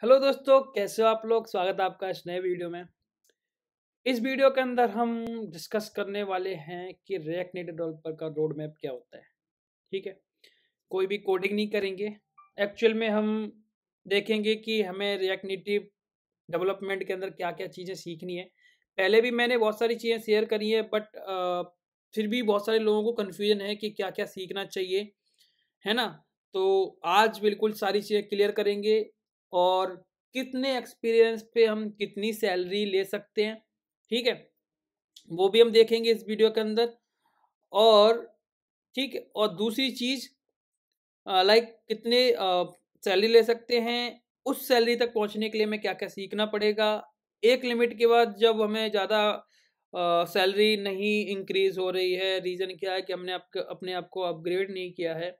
Hello दोस्तों, कैसे हो आप लोग। स्वागत है आपका इस नए वीडियो में। इस वीडियो के अंदर हम डिस्कस करने वाले हैं कि रिएक्ट नेटिव डेवलपर का रोड मैप क्या होता है। ठीक है, कोई भी कोडिंग नहीं करेंगे। एक्चुअल में हम देखेंगे कि हमें रिएक्ट नेटिव डेवलपमेंट के अंदर क्या क्या चीज़ें सीखनी है। पहले भी मैंने बहुत सारी चीज़ें शेयर करी है, बट फिर भी बहुत सारे लोगों को कन्फ्यूजन है कि क्या क्या सीखना चाहिए, है ना। तो आज बिल्कुल सारी चीज़ें क्लियर करेंगे और कितने एक्सपीरियंस पे हम कितनी सैलरी ले सकते हैं, ठीक है, वो भी हम देखेंगे इस वीडियो के अंदर। और ठीक है, और दूसरी चीज़ लाइक कितने सैलरी ले सकते हैं, उस सैलरी तक पहुंचने के लिए हमें क्या-क्या सीखना पड़ेगा। एक लिमिट के बाद जब हमें ज़्यादा सैलरी नहीं इंक्रीज़ हो रही है, रीज़न क्या है कि हमने अपने आप को अपग्रेड नहीं किया है,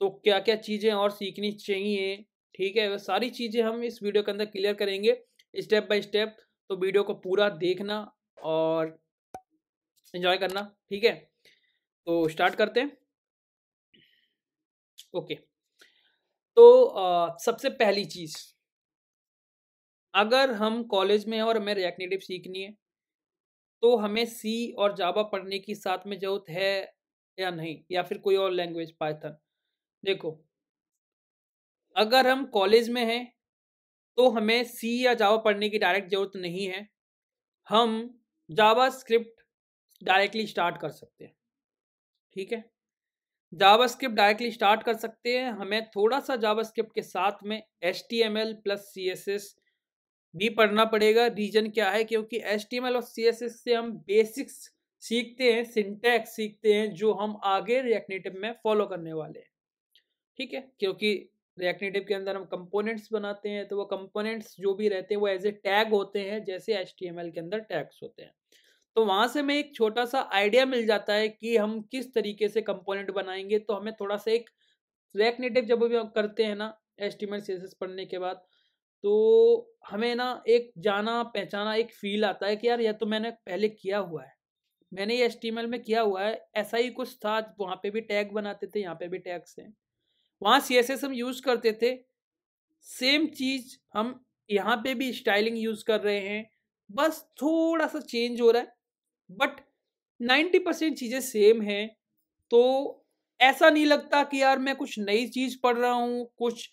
तो क्या-क्या चीज़ें और सीखनी चाहिए, ठीक है? वो सारी चीज़ें हम इस वीडियो के अंदर क्लियर करेंगे स्टेप बाय स्टेप। तो वीडियो को पूरा देखना और एन्जॉय करना, ठीक है? तो स्टार्ट करते हैं। ओके, तो सबसे पहली चीज़, अगर हम कॉलेज में हैं और हमें रिएक्ट नेटिव सीखनी है, तो हमें सी और जावा पढ़ने की साथ में ज़रूरत है या नहीं? या फिर कोई और लैंग्वेज पाइथन? देखो, अगर हम कॉलेज में हैं, तो हमें सी या जावा पढ़ने की डायरेक्ट ज़रूरत नहीं है। हम जावास्क्रिप्ट डायरेक्टली स्टार्ट कर सकते हैं, ठीक है। जावास्क्रिप्ट डायरेक्टली स्टार्ट कर सकते हैं। हमें थोड़ा सा जावास्क्रिप्ट के साथ में एचटीएमएल प्लस सीएसएस भी पढ़ना पड़ेगा। रीजन क्या है, क्योंकि एचटीएमएल और सीएसएस से हम बेसिक्स सीखते हैं, सिंटैक्स सीखते हैं, जो हम आगे रिएक्ट नेटिव में फॉलो करने वाले हैं, ठीक है। क्योंकि रिएक्ट नेटिव के अंदर हम कंपोनेंट्स बनाते हैं, तो वो कंपोनेंट्स जो भी रहते हैं वो एज ए टैग होते हैं, जैसे एचटीएमएल के अंदर टैग्स होते हैं। तो वहाँ से हमें एक छोटा-सा आइडिया मिल जाता है कि हम किस तरीके से कंपोनेंट बनाएँगे। तो हमें थोड़ा-सा एक रिएक्ट नेटिव जब भी हम करते हैं ना, एचटीएमएल सीएसएस पढ़ने के बाद, तो हमें ना एक जाना-पहचाना एक फ़ील आता है कि यार ये तो मैंने पहले किया हुआ है। मैंने ये एचटीएमएल में किया हुआ है, ऐसा ही कुछ था, वहाँ पे भी टैग बनाते थे, यहाँ पे भी टैग्स हैं। वहाँ सीएसएस हम यूज़ करते थे, सेम चीज़ हम यहाँ पे भी स्टाइलिंग यूज़ कर रहे हैं, बस थोड़ा-सा चेंज हो रहा है, बट 90% चीज़ें सेम हैं। तो ऐसा नहीं लगता कि यार मैं कुछ नई चीज़ पढ़ रहा हूँ, कुछ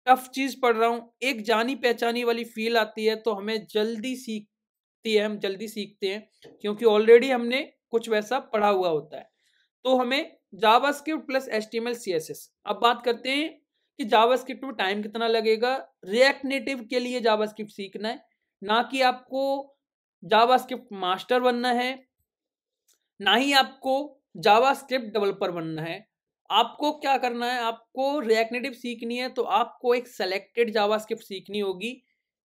टफ़ चीज़ पढ़ रहा हूँ। एक जानी-पहचानी वाली फ़ील आती है, तो हमें जल्दी सीखती है, हम जल्दी सीखते हैं, क्योंकि ऑलरेडी हमने कुछ वैसा पढ़ा हुआ होता है। तो हमें जावास्क्रिप्ट प्लस एचटीएमएल सीएसएस। अब बात करते हैं कि जावास्क्रिप्ट में टाइम कितना लगेगा। रिएक्ट नेटिव के लिए जावास्क्रिप्ट सीखना है, ना कि आपको जावास्क्रिप्ट मास्टर बनना है, ना ही आपको जावास्क्रिप्ट डेवलपर बनना है। आपको क्या करना है, आपको रिएक्ट नेटिव सीखनी है, तो आपको एक सेलेक्टेड जावास्क्रिप्ट सीखनी होगी,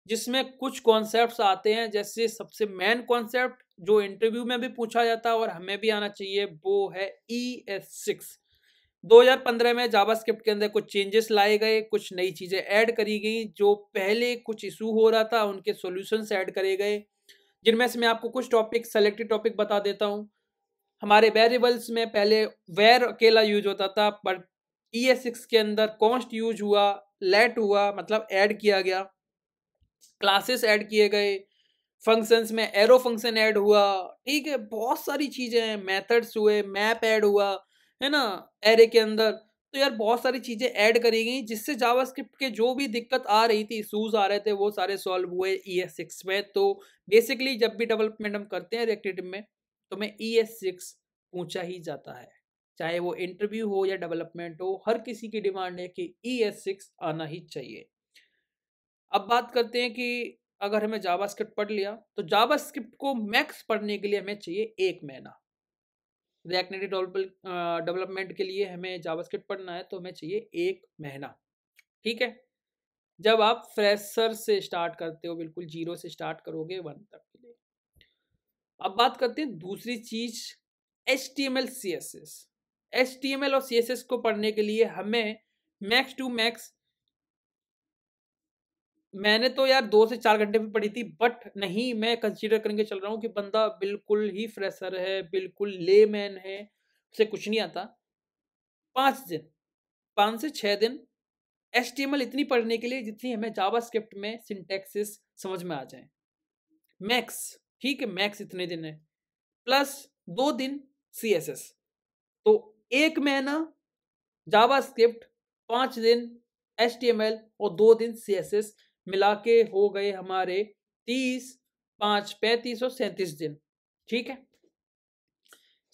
जिसमें कुछ कॉन्सेप्ट्स आते हैं। जैसे सबसे मेन कॉन्सेप्ट जो इंटरव्यू में भी पूछा जाता है और हमें भी आना चाहिए, वो है ES6। 2015 में जावास्क्रिप्ट के अंदर कुछ चेंजेस लाए गए, कुछ नई चीज़ें ऐड करी गई, जो पहले कुछ इशू हो रहा था, उनके सॉल्यूशंस ऐड करे गए, जिनमें से मैं आपको कुछ टॉपिक, सेलेक्टेड टॉपिक बता देता हूँ। हमारे वेरिएबल्स में पहले वेर अकेला यूज़ होता था, बट ES6 के अंदर कॉन्स्ट यूज़ हुआ, लेट हुआ, मतलब ऐड किया गया, क्लासेस ऐड किए गए, फंक्शंस में एरो फंक्शन ऐड हुआ, ठीक है, बहुत सारी चीज़ें हैं, मेथड्स हुए, मैप ऐड हुआ, है ना, एरे के अंदर। तो यार बहुत सारी चीज़ें ऐड करी गई, जिससे जावास्क्रिप्ट के जो भी दिक्कत आ रही थी, इश्यूज़ आ रहे थे, वो सारे सॉल्व हुए ES6 में। तो बेसिकली जब भी डेवलपमेंट हम करते हैं रिएक्ट नेटिव में, तो हमें ES6 पूछा ही जाता है। चाहे वो इंटरव्यू हो या डेवलपमेंट हो, हर किसी की डिमांड है कि ES6 आना ही चाहिए। अब बात करते हैं कि अगर हमें जावास्क्रिप्ट पढ़ लिया, तो जावास्क्रिप्ट को मैक्स पढ़ने के लिए हमें चाहिए 1 महीना। रिएक्ट नेटिव डेवलपमेंट के लिए हमें जावास्क्रिप्ट पढ़ना है, तो हमें चाहिए 1 महीना, ठीक है? जब आप फ्रेशर से स्टार्ट करते हो, बिल्कुल ज़ीरो से स्टार्ट करोगे 1 तक के लिए। अब बात करते हैं दूसरी चीज़, एचटीएमएल, सीएसएस। एचटीएमएल और सीएसएस को पढ़ने के लिए हमें मैक्स टू मैक्स, मैंने तो यार 2 से 4 घंटे में पढ़ी थी, बट नहीं, मैं कंसीडर करके चल रहा हूँ कि बंदा बिल्कुल ही फ्रेशर है, बिल्कुल लेमैन है, उसे कुछ नहीं आता। 5 दिन, 5 से 6 दिन HTML इतनी पढ़ने के लिए जितनी हमें जावास्क्रिप्ट में सिंटैक्सेस समझ में आ जाए, मैक्स, ठीक है, मैक्स इतने दिन है, प्लस 2 दिन CSS, तो 1 महीना जावास्क्रिप्ट, 5 दिन HTML और 2 दिन CSS मिला के हो गए हमारे 30, 5, 35 और 37 दिन, ठीक है।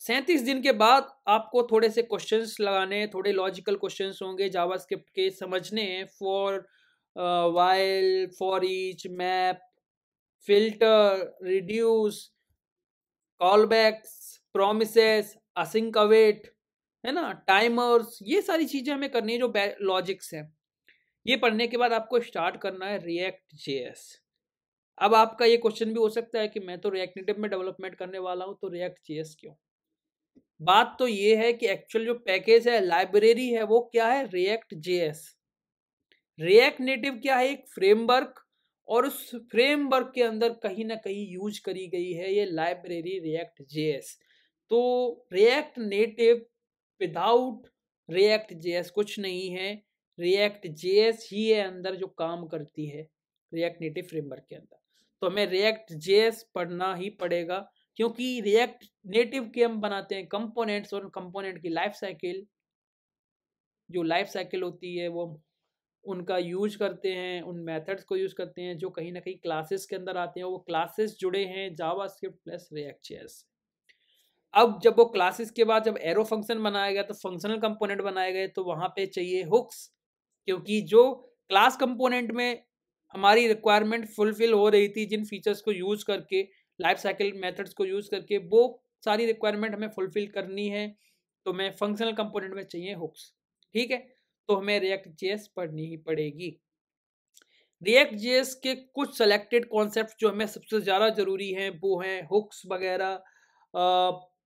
37 दिन के बाद आपको थोड़े से क्वेश्चंस लगाने हैं, थोड़े लॉजिकल क्वेश्चंस होंगे जावास्क्रिप्ट के, समझने हैं, for, while, for each, map, filter, reduce, callbacks, promises, async await, है ना, टाइमर्स, ये सारी चीजें हमें करनी है जो लॉजिक्स हैं। ये पढ़ने के बाद आपको स्टार्ट करना है रिएक्ट जेएस। अब आपका ये क्वेश्चन भी हो सकता है कि मैं तो रिएक्ट नेटिव में डेवलपमेंट करने वाला हूं, तो रिएक्ट जेएस क्यों? बात तो ये है कि एक्चुअल जो पैकेज है, लाइब्रेरी है, वो क्या है? React JS. रिएक्ट नेटिव क्या है? एक फ्रेमवर्क, और उस फ्रेमवर्क के अंदर कहीं ना कहीं यूज करी गई है ये लाइब्रेरी रिएक्ट जेएस। तो react native without react JS कुछ नहीं है, रिएक्ट जेएस ही है अंदर जो काम करती है रिएक्ट नेटिव फ्रेमवर्क के अंदर। तो हमें रिएक्ट जेएस पढ़ना ही पड़ेगा, क्योंकि रिएक्ट नेटिव के हम बनाते हैं कंपोनेंट्स, और कंपोनेंट की लाइफ साइकिल, जो लाइफ साइकिल होती है वो उनका यूज करते हैं, उन मेथड्स को यूज करते हैं जो कहीं ना कहीं क्लासेस के अंदर आते हैं। वो क्लासेस जुड़े हैं जावास्क्रिप्ट प्लस रिएक्ट जेएस। अब जब वो क्लासेस के बाद जब एरो फंक्शन बनाया गया, तो फंक्शनल कंपोनेंट बनाए गए, तो वहां पे चाहिए हुक्स, क्योंकि जो क्लास कंपोनेंट में हमारी रिक्वायरमेंट फुलफिल हो रही थी, जिन फीचर्स को यूज करके, लाइफ साइकिल मेथड्स को यूज करके, वो सारी रिक्वायरमेंट हमें फुलफिल करनी है, तो मैं फंक्शनल कंपोनेंट में चाहिए हुक्स, ठीक है। तो हमें रिएक्ट जेएस पढ़नी ही पड़ेगी। रिएक्ट जेएस के कुछ सेलेक्टेड कॉन्सेप्ट जो हमें सबसे ज़्यादा ज़रूरी हैं वो हैं हुक्स वगैरह,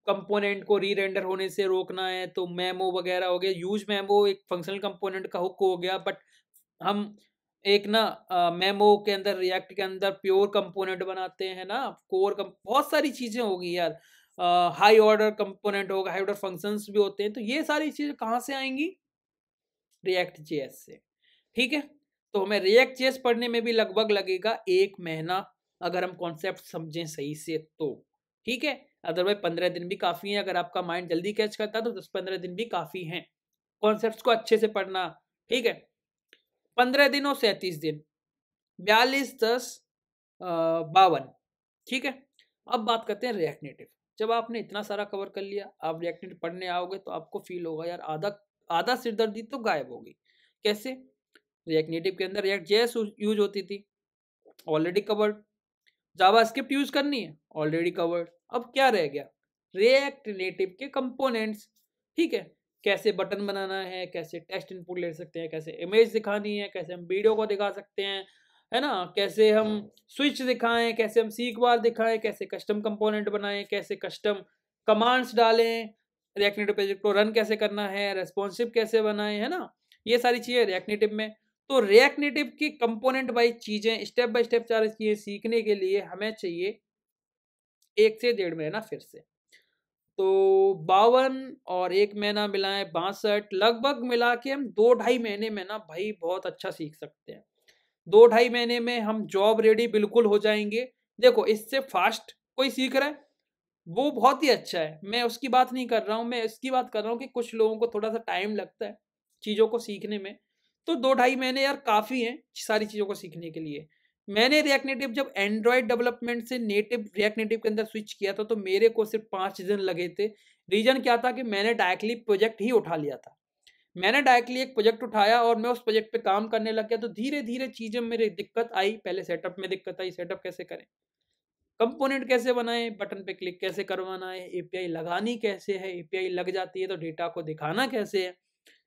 कंपोनेंट को री रेंडर होने से रोकना है तो मेमो वगैरह हो गया। यूज मेमो एक फंक्शनल कंपोनेंट का हुक हो गया, बट हम एक ना मेमो के अंदर, रिएक्ट के अंदर प्योर कंपोनेंट बनाते हैं ना, बहुत सारी चीज़ें होगी यार, हाई ऑर्डर कंपोनेंट होगा, हाई ऑर्डर फंक्शंस भी होते हैं, तो ये सारी चीज़ें कहाँ से आएंगी? रिएक्ट जेएस से, ठीक है। तो हमें रिएक्ट जेएस पढ़ने में भी लगभग लगेगा 1 महीना, अगर हम कॉन्सेप्ट समझें सही से तो, ठीक है। अदरवाइज 15 दिन भी काफ़ी है, अगर आपका माइंड जल्दी कैच करता है तो 10-15 दिन भी काफ़ी हैं कॉन्सेप्ट्स को अच्छे से पढ़ना, ठीक है। 15 दिन और 37 दिन, 42, 10, 52, ठीक है। अब बात करते हैं रिएक्ट नेटिव। जब आपने इतना सारा कवर कर लिया, आप रिएक्ट नेटिव पढ़ने आओगे तो आपको फील होगा यार आधा आधा सिरदर्दी तो गायब हो गई। कैसे? रिएक्ट नेटिव के अंदर रिएक्ट जेएस यूज होती थी, ऑलरेडी कवर्ड। जावास्क्रिप्ट यूज करनी है, ऑलरेडी कवर्ड। अब क्या रह गया? रिएक्ट नेटिव के कंपोनेंट्स, ठीक है। कैसे बटन बनाना है, कैसे टेक्स्ट इनपुट ले सकते हैं, कैसे इमेज दिखानी है, कैसे हम वीडियो को दिखा सकते हैं, है ना, कैसे हम स्विच दिखाएं, कैसे हम सीक बार दिखाएं, कैसे कस्टम कंपोनेंट बनाएं, कैसे कस्टम कमांड्स डालें, रिएक्ट नेटिव प्रोजेक्ट को रन कैसे करना है, रेस्पॉन्सिव कैसे बनाएं, है ना, ये सारी चीजें रिएक्ट नेटिव में। तो रिएक्ट नेटिव की कंपोनेंट वाइज चीजें, स्टेप बाय स्टेप सारी चीजें सीखने के लिए हमें चाहिए 1 से 1.5 महीना फिर से। तो 52 और 1 महीना मिलाएं 62, लगभग मिला के हम 2-2.5 महीने में ना भाई बहुत अच्छा सीख सकते हैं। 2-2.5 महीने में हम जॉब रेडी बिल्कुल हो जाएंगे। देखो, इससे फास्ट कोई सीख रहा है वो बहुत ही अच्छा है, मैं उसकी बात नहीं कर रहा हूँ, मैं इसकी बात कर रहा हूँ कि कुछ लोगों को थोड़ा सा टाइम लगता है चीज़ों को सीखने में। तो 2-2.5 महीने यार काफ़ी हैं सारी चीज़ों को सीखने के लिए। मैंने रिएक्ट नेटिव जब एंड्रॉयड डेवलपमेंट से नेटिव रिएक्ट नेटिव के अंदर स्विच किया था तो मेरे को सिर्फ 5 दिन लगे थे। रीजन क्या था कि मैंने डायरेक्टली प्रोजेक्ट ही उठा लिया था। मैंने डायरेक्टली एक प्रोजेक्ट उठाया और मैं उस प्रोजेक्ट पे काम करने लग गया, तो धीरे धीरे चीज़ें मेरे दिक्कत आई। पहले सेटअप में दिक्कत आई, सेटअप कैसे करें, कंपोनेंट कैसे बनाएं, बटन पे क्लिक कैसे करवाना है, एपीआई लगानी कैसे है, एपीआई लग जाती है तो डेटा को दिखाना कैसे है।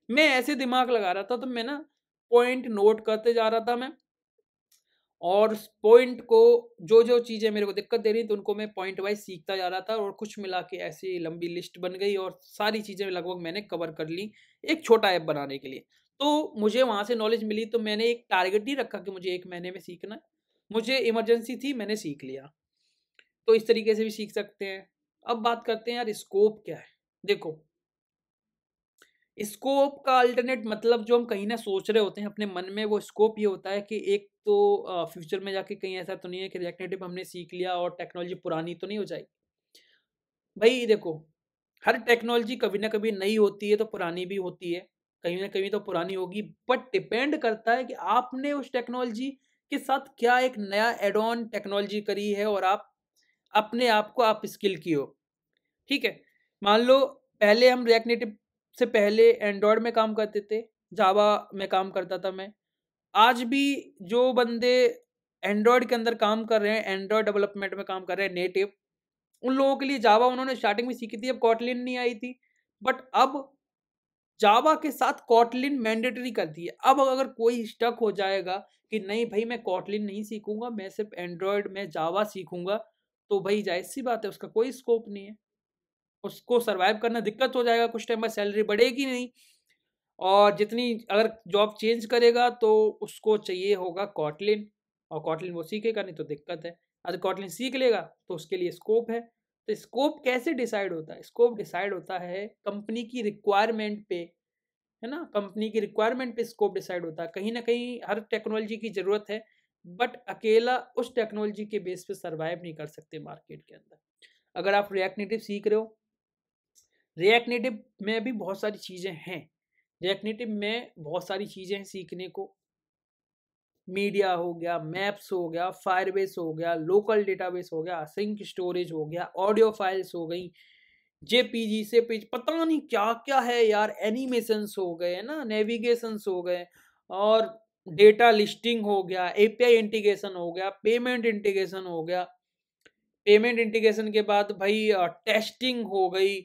मैं ऐसे दिमाग लगा रहा था, तो मैं ना पॉइंट नोट करते जा रहा था मैं, और पॉइंट को जो जो चीज़ें मेरे को दिक्कत दे रही थी उनको मैं पॉइंट वाइज सीखता जा रहा था, और कुछ मिला के ऐसी लंबी लिस्ट बन गई और सारी चीज़ें लगभग मैंने कवर कर ली एक छोटा ऐप बनाने के लिए। तो मुझे वहाँ से नॉलेज मिली, तो मैंने एक टारगेट नहीं रखा कि मुझे 1 महीने में सीखना है, मुझे इमरजेंसी थी, मैंने सीख लिया। तो इस तरीके से भी सीख सकते हैं। अब बात करते हैं यार स्कोप क्या है। देखो, स्कोप का अल्टरनेट मतलब जो हम कहीं ना सोच रहे होते हैं अपने मन में, वो स्कोप ये होता है कि एक तो फ्यूचर में जाके कहीं ऐसा तो नहीं है कि रिएक्ट नेटिव हमने सीख लिया और टेक्नोलॉजी पुरानी तो नहीं हो जाएगी। भाई देखो, हर टेक्नोलॉजी कभी ना कभी नई होती है तो पुरानी भी होती है, कहीं ना कहीं तो पुरानी होगी, बट डिपेंड करता है कि आपने उस टेक्नोलॉजी के साथ क्या एक नया एड ऑन टेक्नोलॉजी करी है और आप अपने आप को आप स्किल की हो। ठीक है? मान लो पहले हम रिएक्ट नेटिव से पहले एंड्रॉयड में काम करते थे, जावा में काम करता था मैं। आज भी जो बंदे एंड्रॉयड के अंदर काम कर रहे हैं, एंड्रॉयड डेवलपमेंट में काम कर रहे हैं नेटिव, उन लोगों के लिए जावा उन्होंने स्टार्टिंग में सीखी थी, अब कॉटलिन नहीं आई थी। बट अब जावा के साथ कॉटलिन मैंडेटरी कर दी है। अब अगर कोई स्टक हो जाएगा कि नहीं भाई मैं कॉटलिन नहीं सीखूँगा, मैं सिर्फ़ एंड्रॉयड में जावा सीखूँगा, तो भाई ज़ाहिर-सी बात है उसका कोई स्कोप नहीं है। उसको सर्वाइव करना दिक्कत हो जाएगा, कुछ टाइम बाद सैलरी बढ़ेगी नहीं और जितनी अगर जॉब चेंज करेगा तो उसको चाहिए होगा कॉटलिन और कॉटलिन वो सीखेगा नहीं तो दिक्कत है। अगर कॉटलिन सीख लेगा तो उसके लिए स्कोप है। तो स्कोप कैसे डिसाइड होता है? स्कोप डिसाइड होता है कंपनी की रिक्वायरमेंट पे, है ना? कंपनी की रिक्वायरमेंट पे स्कोप डिसाइड होता है। कहीं न कहीं हर टेक्नोलॉजी की ज़रूरत है, बट अकेला उस टेक्नोलॉजी के बेस पे सर्वाइव नहीं कर सकते मार्केट के अंदर। अगर आप रिएक्ट नेटिव सीख रहे हो, रिएक्ट नेटिव में भी बहुत सारी चीज़ें हैं। रिएक्ट नेटिव में बहुत सारी चीज़ें हैं सीखने को। मीडिया हो गया, मैप्स हो गया, फायरबेस हो गया, लोकल डेटाबेस हो गया, सिंक स्टोरेज हो गया, ऑडियो फाइल्स हो गई, जेपीजी से पेज पता नहीं क्या-क्या है यार, एनिमेशंस हो गए, है ना? नेविगेशंस हो गए और डेटा लिस्टिंग हो गया, एपीआई इंटीग्रेशन हो गया, पेमेंट इंटीग्रेशन हो गया। पेमेंट इंटीग्रेशन के बाद भाई टेस्टिंग हो गई,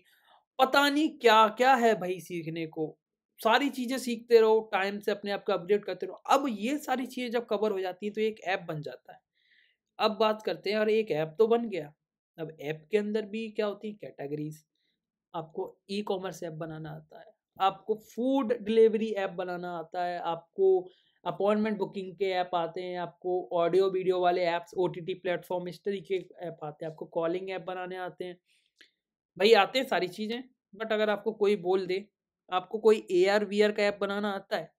पता नहीं क्या-क्या है भाई सीखने को। सारी चीज़ें सीखते रहो, टाइम से अपने आप को अपडेट करते रहो। अब ये सारी चीज़ें जब कवर हो जाती है तो एक ऐप बन जाता है। अब बात करते हैं, अरे एक ऐप तो बन गया। अब ऐप के अंदर भी क्या होती है कैटेगरीज़। आपको ई-कॉमर्स ऐप बनाना आता है, आपको फूड डिलीवरी ऐप बनाना आता है, आपको अपॉइंटमेंट बुकिंग के ऐप आते हैं, आपको ऑडियो वीडियो वाले ऐप्स ओटीटी प्लेटफ़ॉर्म इस तरीके के ऐप आते हैं, आपको कॉलिंग ऐप बनाने आते हैं। भई आते हैं सारी चीज़ें, बट अगर आपको कोई बोल दे, आपको कोई एआर वीआर का ऐप बनाना आता है?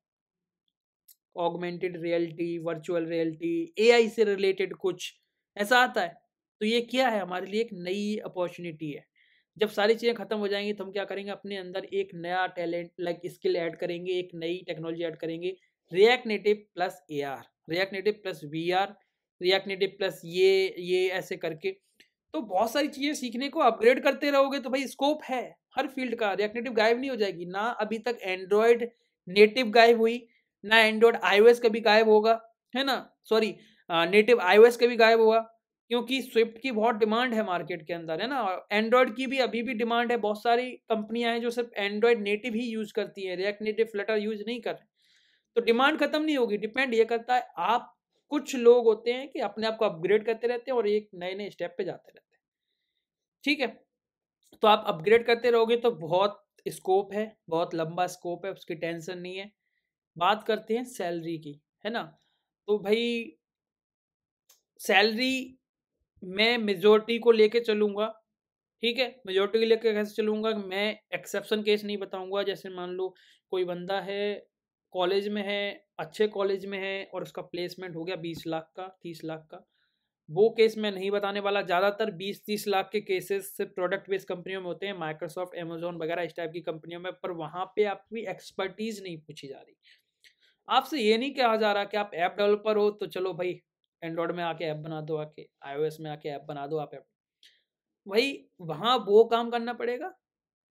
Augmented reality, virtual reality, AI से रिलेटेड कुछ, ऐसा आता है? तो ये क्या है? हमारे लिए एक नई अपॉर्च्युनिटी है। जब सारी चीज़ें खत्म हो जाएँगी तो हम क्या करेंगे? अपने अंदर एक नया टैलेंट लाइक स्किल ऐड करेंगे, एक नई टेक्नोलॉजी ऐड करेंगे, react native plus AR, react native plus VR, react native plus ये ऐसे करके। तो बहुत सारी चीज़ें सीखने को अपग्रेड करते रहोगे तो भाई स्कोप है, हर फ़ील्ड का। रिएक्ट नेटिव गायब नहीं हो जाएगी, ना अभी तक एंड्रॉयड नेटिव गायब हुई, ना एंड्रॉयड आईओएस कभी गायब होगा, है ना? सॉरी नेटिव आईओएस कभी गायब होगा, क्योंकि स्विफ्ट की बहुत डिमांड है मार्केट के अंदर, है ना? और एंड्रॉयड की भी अभी भी डिमांड है, बहुत सारी कंपनियाँ हैं जो सिर्फ़ एंड्रॉयड नेटिव ही यूज़ करती हैं, रिएक्ट नेटिव, फ्लटर यूज़ नहीं कर रहे। तो डिमांड खत्म नहीं होगी, डिपेंड ये करता है आप, कुछ लोग होते हैं कि अपने आप को अपग्रेड करते रहते हैं और एक नए-नए स्टेप पे जाते रहते हैं। ठीक है? तो आप अपग्रेड करते रहोगे तो बहुत स्कोप है, बहुत लंबा स्कोप है, उसकी टेंशन नहीं है। बात करते हैं सैलरी की, है ना? तो भई सैलरी मैं मेजॉरिटी को लेके चलूँगा, ठीक है? मेजॉरिटी को लेके कैसे चलूँगा, मैं एक्सेप्शन केस नहीं बताऊँगा। जैसे मान लो कोई बंदा है, कॉलेज में है, अच्छे कॉलेज में है और उसका प्लेसमेंट हो गया 20 लाख का, 30 लाख का। वो केस मैं नहीं बताने वाला। ज़्यादातर 20-30 लाख के केसेस सिर्फ़ प्रोडक्ट बेस्ड कंपनियों में होते हैं, माइक्रोसॉफ्ट, अमेज़न वगैरह इस टाइप की कंपनियों में, पर वहाँ पे आपकी एक्सपर्टीज़ नहीं पूछी जा रही। आपसे ये नहीं कहा जा रहा कि आप ऐप डेवलपर हो तो चलो भाई एंड्रॉयड में आके ऐप बना दो, आके आईओएस में आके ऐप बना दो आप ऐप। वही वहाँ वो काम करना पड़ेगा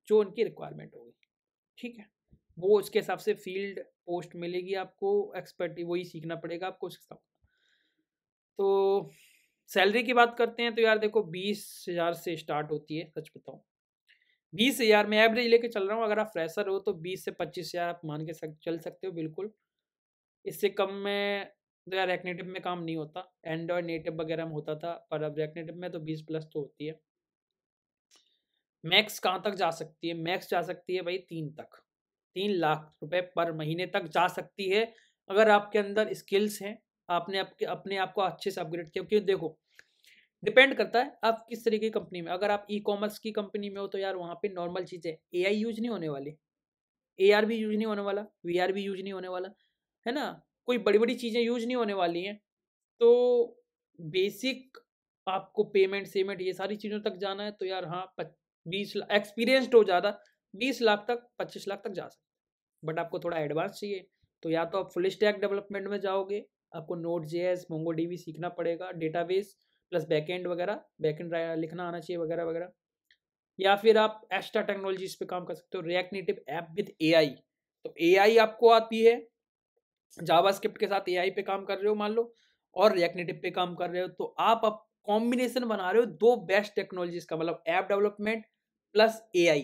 जो उनकी रिक्वायरमेंट होगी, ठीक है? वो उसके हिसाब से फ़ील्ड पोस्ट मिलेगी आपको, एक्सपर्टी वही सीखना पड़ेगा आपको उस हिसाब। तो सैलरी की बात करते हैं तो यार देखो 20,000 से स्टार्ट होती है, सच बताऊँ। 20,000 मैं एवरेज लेके चल रहा हूँ, अगर आप फ्रेशर हो तो 20 से 25,000 आप मान के चल सकते हो बिल्कुल। इससे कम में तो यार रिएक्ट नेटिव में काम नहीं होता। एंड्रॉयड नेटिव वगैरह में होता था, पर अब रिएक्ट नेटिव में तो 20 प्लस तो होती है। मैक्स कहाँ तक जा सकती है? मैक्स जा सकती है भाई 3 तक। 3 लाख रुपए पर महीने तक जा सकती है, अगर आपके अंदर स्किल्स हैं, आपने आपके अपने आप को अच्छे से अपग्रेड किया। क्योंकि देखो, डिपेंड करता है आप किस तरीके की कंपनी में। अगर आप ई-कॉमर्स की कंपनी में हो तो यार वहाँ पे नॉर्मल चीज़ें एआई यूज़ नहीं होने वाली। एआर भी यूज़ नहीं होने वाला, वीआर भी यूज़ नहीं होने वाला, है ना? कोई बड़ी-बड़ी चीज़ें यूज़ नहीं होने वाली हैं। तो बेसिक आपको पेमेंट-सेमेंट ये सारी चीज़ों तक जाना है तो यार हाँ, पच 20 ला एक्सपीरियंस्ड हो ज़्यादा, 20 लाख तक, 25 लाख तक जा सकते हैं। बट आपको थोड़ा एडवांस चाहिए, तो या तो आप फुल स्टैक डेवलपमेंट में जाओगे, आपको नोड.जेएस, मोंगोडीबी सीखना पड़ेगा, डेटाबेस प्लस बैकएंड वगैरह, बैकएंड लिखना आना चाहिए वगैरह-वगैरह। या फिर आप एक्स्ट्रा टेक्नोलॉजीज़ पे काम कर सकते हो, react native app with AI. तो एआई आपको आती है, जावास्क्रिप्ट के साथ एआई पे काम कर रहे हो मान लो और रिएक्ट नेटिव पे काम कर रहे हो, तो आप अब कॉम्बिनेशन बना रहे हो 2 बेस्ट टेक्नोलॉजीज़ का, मतलब ऐप डेवलपमेंट प्लस एआई।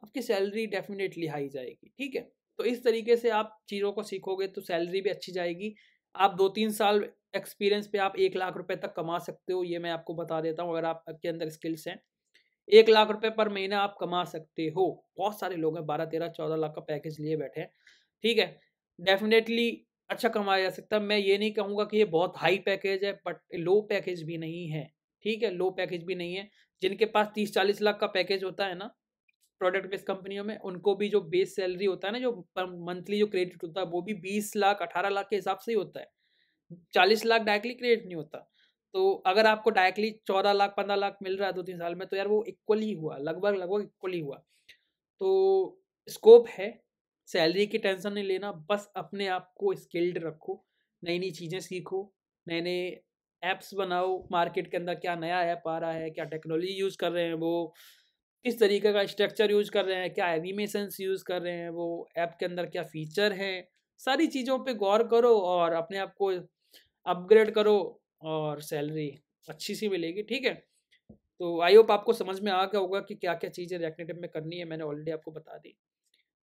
आपकी सैलरी डेफ़िनेटली हाई जाएगी, ठीक है? तो इस तरीके से आप चीज़ों को सीखोगे तो सैलरी भी अच्छी जाएगी। आप 2-3 साल एक्सपीरियंस पे आप 1 लाख रुपए तक कमा सकते हो, ये मैं आपको बता देता हूँ अगर आपके अंदर स्किल्स हैं। 1 लाख रुपए पर महीना आप कमा सकते हो। बहुत सारे लोग हैं 12, 13, 14 लाख का पैकेज लिए बैठे हैं, ठीक है? डेफ़िनेटली अच्छा कमाया जा सकता है। मैं ये नहीं कहूँगा कि ये बहुत हाई पैकेज है, बट लो पैकेज भी नहीं है, ठीक है? लो पैकेज भी नहीं है। जिनके पास 30-40 लाख का पैकेज होता है ना, प्रोडक्ट बेस्ड कंपनियों में, उनको भी जो बेस सैलरी होता है ना, जो पर मंथली जो क्रेडिट होता है, वो भी 20 लाख, 18 लाख के हिसाब से ही होता है। 40 लाख डायरेक्टली क्रेडिट नहीं होता। तो अगर आपको डायरेक्टली 14 लाख, 15 लाख मिल रहा है 2-3 साल में, तो यार वो इक्वल ही हुआ, लगभग-लगभग इक्वल ही हुआ। तो स्कोप है, सैलरी की टेंशन नहीं लेना, बस अपने आप को स्किल्ड रखो, नई-नई चीज़ें सीखो, नए-नए ऐप्स बनाओ, मार्केट के अंदर क्या नया ऐप आ रहा है, क्या टेक्नोलॉजी यूज़ कर रहे हैं वो, किस तरीके का स्ट्रक्चर यूज़ कर रहे हैं, क्या एनिमेशंस यूज़ कर रहे हैं वो, ऐप के अंदर क्या फीचर हैं, सारी चीज़ों पे गौर करो और अपने आप को अपग्रेड करो और सैलरी अच्छी-सी मिलेगी, ठीक है? तो आई होप आपको समझ में आ गया होगा कि क्या-क्या चीज़ें रिएक्ट नेटिव में करनी है, मैंने ऑलरेडी आपको बता दी।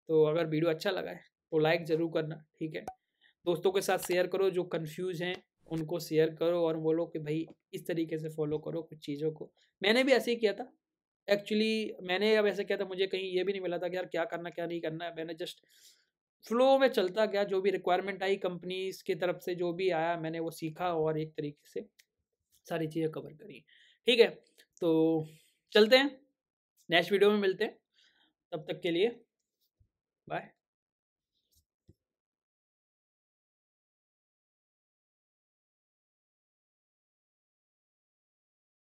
तो अगर वीडियो अच्छा लगा है, तो लाइक ज़रूर करना, ठीक है? दोस्तों के साथ शेयर करो, जो कन्फ्यूज़ हैं, उनको शेयर करो और बोलो कि भई इस तरीके से फ़ॉलो करो कुछ चीज़ों को। मैंने भी ऐसे ही किया था। एक्चुअली मैंने अब ऐसे किया था, मुझे कहीं ये भी नहीं मिला था कि यार क्या करना, क्या नहीं करना है। मैंने जस्ट फ्लो में चलता गया, जो भी रिक्वायरमेंट आई कंपनीज़ की तरफ से, जो भी आया मैंने वो सीखा और एक तरीके से सारी चीज़ें कवर करी। ठीक है? तो चलते हैं, नेक्स्ट वीडियो में मिलते हैं। तब तक के लिए बाय।